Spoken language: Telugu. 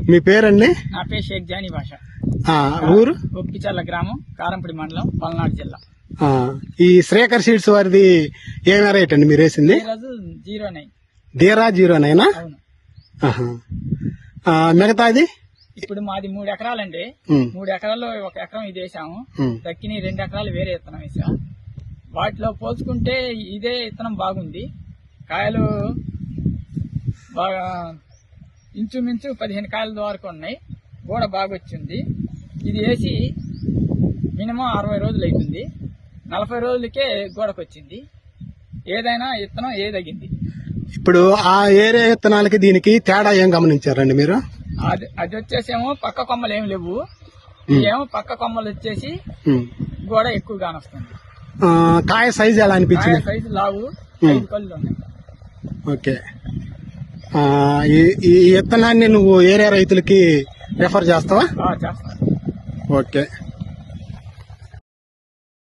మీ పేరండి? నా పేరు షేక్ జానీ భాష. ఊరు? ఒప్పిచర్ల గ్రామం, కారంపూడి మండలం, పల్నాడు జిల్లా. ఈ శ్రేకర్ సీడ్స్ వారిది ఏమే రేట్ అండి మీరు వేసింది? 09. డీరా 09? అవును. మిగతాది ఇప్పుడు మాది 3 ఎకరాలండి. 3 ఎకరాల్లో 1 ఎకరం ఇది వేసాము. దక్కిని 2 ఎకరాలు వేరే విత్తనం వేసా. వాటిలో పోల్చుకుంటే ఇదే విత్తనం బాగుంది. కాయలు బాగా ఇంచుమించు 15 కాయల వరకు ఉన్నాయి. గోడ బాగా వచ్చింది. ఇది వేసి మినిమం 60 రోజులు అవుతుంది. 40 రోజులకే గోడకు వచ్చింది. ఏదైనా విత్తనం ఏదగింది. ఇప్పుడు ఆ ఏరియా విత్తనాలకి దీనికి తేడా ఏం గమనించారండి మీరు? అది వచ్చేసేమో పక్క కొమ్మలు ఏమి లేవు. ఏమో పక్క కొమ్మలు వచ్చేసి గోడ ఎక్కువగా వస్తుంది. కాయ సైజు ఎలా అనిపించింది? సైజు లావు 5 కళ్ళు ఉన్నాయి. ఓకే. ఈ విత్తనాన్ని నువ్వు ఏరియా రైతులకి రెఫర్ చేస్తావా? చేస్తాను. ఓకే.